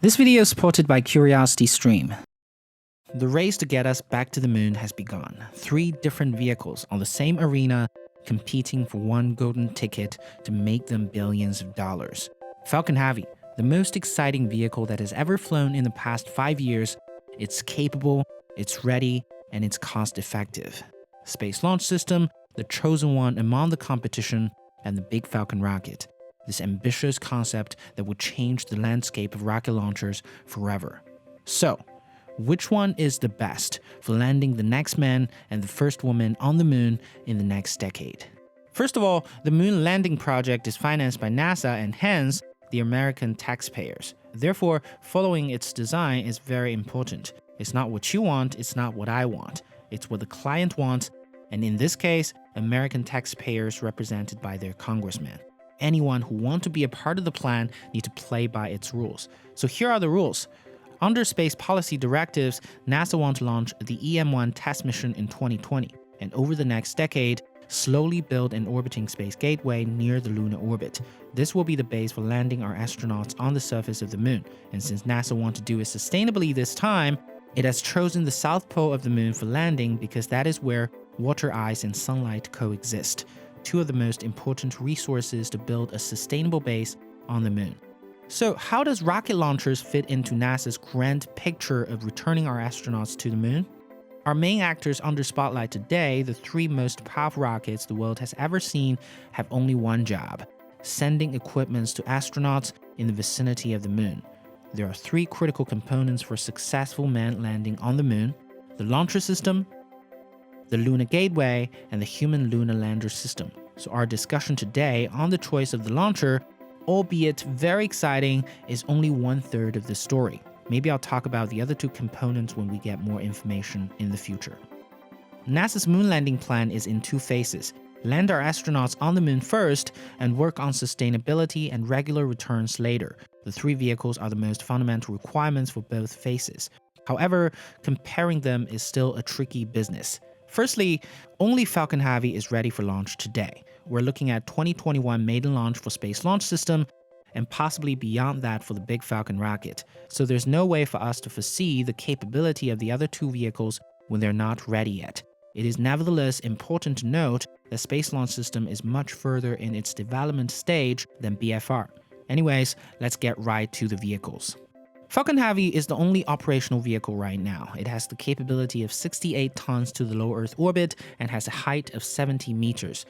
This video is supported by CuriosityStream. The race to get us back to the moon has begun. 3 different vehicles on the same arena competing for one golden ticket to make them billions of dollars. Falcon Heavy, the most exciting vehicle that has ever flown in the past 5 years. It's capable, it's ready, and it's cost-effective. Space Launch System, the chosen one among the competition, and the big Falcon Rocket. This ambitious concept that would change the landscape of rocket launchers forever. So, which one is the best for landing the next man and the first woman on the moon in the next decade? First of all, the moon landing project is financed by NASA and hence the American taxpayers. Therefore, following its design is very important. It's not what you want, it's not what I want. It's what the client wants, and in this case, American taxpayers represented by their congressman. Anyone who wants to be a part of the plan need to play by its rules. So here are the rules. Under space policy directives, NASA wants to launch the EM-1 test mission in 2020, and over the next decade, slowly build an orbiting space gateway near the lunar orbit. This will be the base for landing our astronauts on the surface of the moon, and since NASA wants to do it sustainably this time, it has chosen the south pole of the moon for landing because that is where water ice and sunlight coexist. 2 of the most important resources to build a sustainable base on the moon. So how does rocket launchers fit into NASA's grand picture of returning our astronauts to the moon? Our main actors under spotlight today, the 3 most powerful rockets the world has ever seen, have only one job: sending equipments to astronauts in the vicinity of the moon. There are 3 critical components for successful manned landing on the moon: the launcher system, the lunar gateway, and the human lunar lander system. So our discussion today on the choice of the launcher, albeit very exciting, is only 1/3 of the story. Maybe I'll talk about the other 2 components when we get more information in the future. NASA's moon landing plan is in 2 phases. Land our astronauts on the moon first and work on sustainability and regular returns later. The 3 vehicles are the most fundamental requirements for both phases. However, comparing them is still a tricky business. Firstly, only Falcon Heavy is ready for launch today. We're looking at 2021 maiden launch for Space Launch System, and possibly beyond that for the big Falcon Rocket. So there's no way for us to foresee the capability of the other 2 vehicles when they're not ready yet. It is nevertheless important to note that Space Launch System is much further in its development stage than BFR. Anyways, let's get right to the vehicles. Falcon Heavy is the only operational vehicle right now. It has the capability of 68 tons to the low Earth orbit and has a height of 70 meters.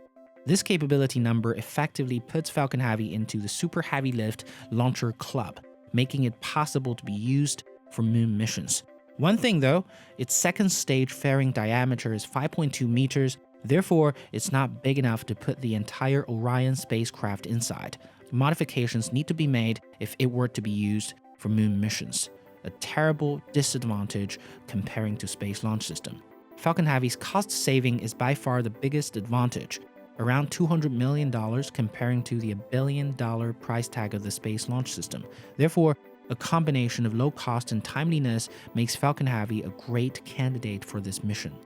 This capability number effectively puts Falcon Heavy into the Super Heavy Lift Launcher Club, making it possible to be used for moon missions. One thing though, its second stage fairing diameter is 5.2 meters, therefore it's not big enough to put the entire Orion spacecraft inside. Modifications need to be made if it were to be used for moon missions. A terrible disadvantage comparing to Space Launch System. Falcon Heavy's cost saving is by far the biggest advantage, around $200 million comparing to the $1 billion price tag of the Space Launch System. Therefore, a combination of low cost and timeliness makes Falcon Heavy a great candidate for this mission.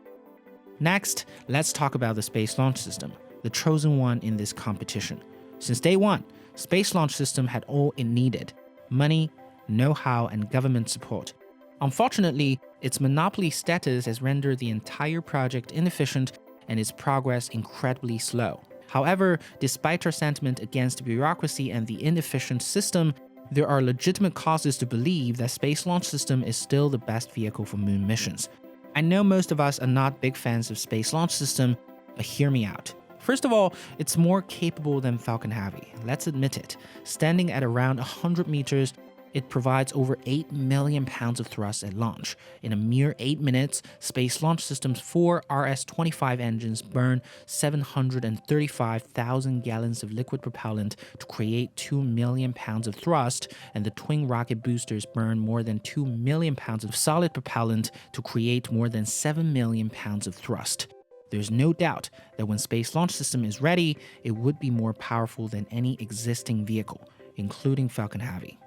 Next, let's talk about the Space Launch System, the chosen one in this competition. Since day one, Space Launch System had all it needed: money, know-how, and government support. Unfortunately, its monopoly status has rendered the entire project inefficient and its progress incredibly slow. However, despite our sentiment against bureaucracy and the inefficient system, there are legitimate causes to believe that Space Launch System is still the best vehicle for moon missions. I know most of us are not big fans of Space Launch System, but hear me out. First of all, it's more capable than Falcon Heavy. Let's admit it. Standing at around 100 meters, it provides over 8 million pounds of thrust at launch. In a mere 8 minutes, Space Launch System's 4 RS-25 engines burn 735,000 gallons of liquid propellant to create 2 million pounds of thrust, and the twin rocket boosters burn more than 2 million pounds of solid propellant to create more than 7 million pounds of thrust. There's no doubt that when Space Launch System is ready, it would be more powerful than any existing vehicle, including Falcon Heavy.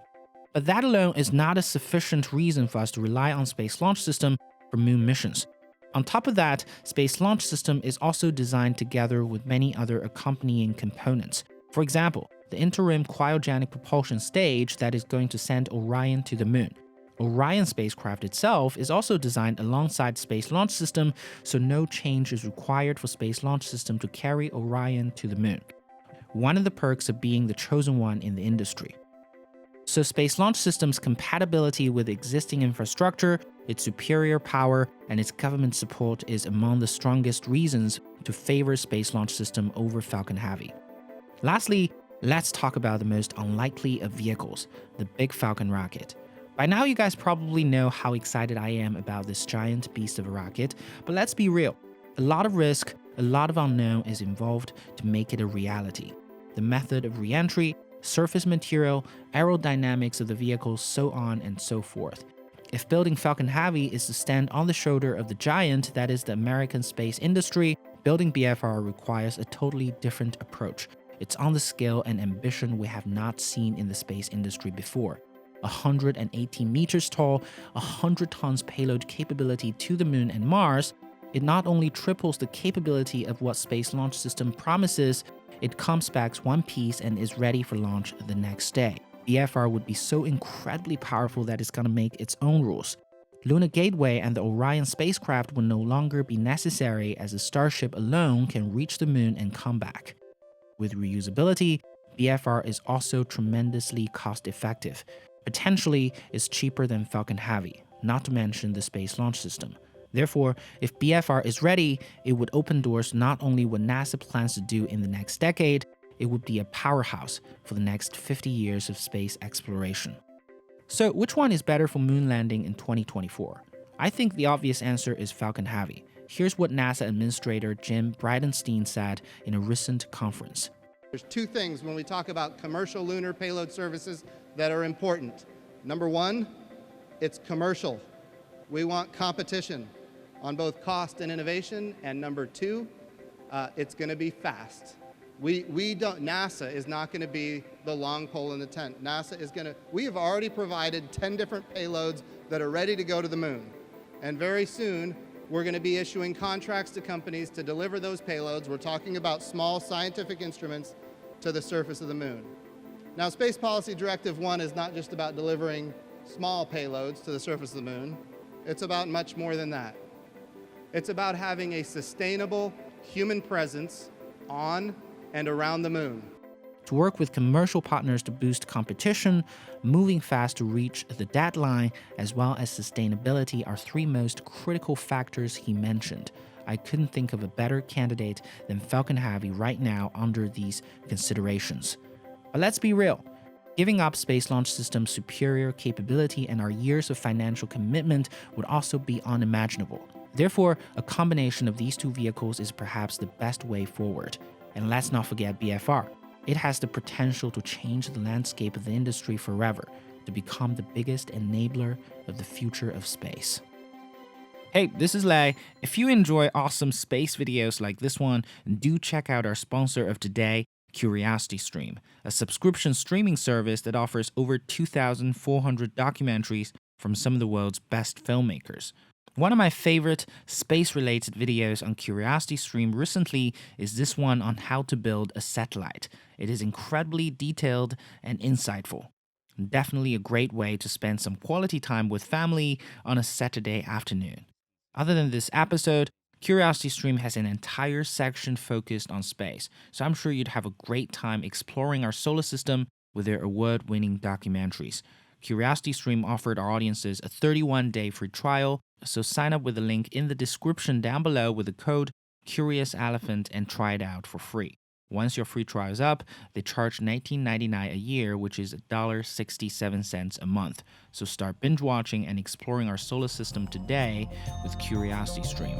But that alone is not a sufficient reason for us to rely on Space Launch System for moon missions. On top of that, Space Launch System is also designed together with many other accompanying components. For example, the interim cryogenic propulsion stage that is going to send Orion to the moon. Orion spacecraft itself is also designed alongside Space Launch System, so no change is required for Space Launch System to carry Orion to the moon. One of the perks of being the chosen one in the industry. So Space Launch System's compatibility with existing infrastructure, its superior power, and its government support is among the strongest reasons to favor Space Launch System over Falcon Heavy. Lastly, let's talk about the most unlikely of vehicles, the Big Falcon Rocket. By now you guys probably know how excited I am about this giant beast of a rocket, but let's be real. A lot of risk, a lot of unknown is involved to make it a reality. The method of re-entry, surface material, aerodynamics of the vehicle, so on and so forth. If building Falcon Heavy is to stand on the shoulder of the giant that is the American space industry, building BFR requires a totally different approach. It's on the scale and ambition we have not seen in the space industry before. 118 meters tall, 100 tons payload capability to the moon and Mars, it not only triples the capability of what Space Launch System promises, it comes back one piece and is ready for launch the next day. BFR would be so incredibly powerful that it's gonna make its own rules. Lunar Gateway and the Orion spacecraft will no longer be necessary as a Starship alone can reach the moon and come back. With reusability, BFR is also tremendously cost-effective. Potentially is cheaper than Falcon Heavy, not to mention the Space Launch System. Therefore, if BFR is ready, it would open doors not only what NASA plans to do in the next decade, it would be a powerhouse for the next 50 years of space exploration. So which one is better for moon landing in 2024? I think the obvious answer is Falcon Heavy. Here's what NASA Administrator Jim Bridenstine said in a recent conference. There's two things when we talk about commercial lunar payload services that are important. Number one, it's commercial. We want competition on both cost and innovation. And number two, it's going to be fast. NASA is not going to be the long pole in the tent. We have already provided 10 different payloads that are ready to go to the moon. And very soon, we're going to be issuing contracts to companies to deliver those payloads. We're talking about small scientific instruments to the surface of the moon. Now, Space Policy Directive 1 is not just about delivering small payloads to the surface of the moon. It's about much more than that. It's about having a sustainable human presence on and around the moon. To work with commercial partners to boost competition, moving fast to reach the deadline, as well as sustainability are three most critical factors he mentioned. I couldn't think of a better candidate than Falcon Heavy right now under these considerations. But let's be real. Giving up Space Launch System's superior capability and our years of financial commitment would also be unimaginable. Therefore, a combination of these two vehicles is perhaps the best way forward. And let's not forget BFR. It has the potential to change the landscape of the industry forever, to become the biggest enabler of the future of space. Hey, this is Lei. If you enjoy awesome space videos like this one, do check out our sponsor of today, CuriosityStream, a subscription streaming service that offers over 2,400 documentaries from some of the world's best filmmakers. One of my favorite space-related videos on CuriosityStream recently is this one on how to build a satellite. It is incredibly detailed and insightful. Definitely a great way to spend some quality time with family on a Saturday afternoon. Other than this episode, CuriosityStream has an entire section focused on space, so I'm sure you'd have a great time exploring our solar system with their award-winning documentaries. CuriosityStream offered our audiences a 31-day free trial, so sign up with the link in the description down below with the code CuriousElephant and try it out for free. Once your free trial is up, they charge $19.99 a year, which is $1.67 a month. So start binge watching and exploring our solar system today with CuriosityStream.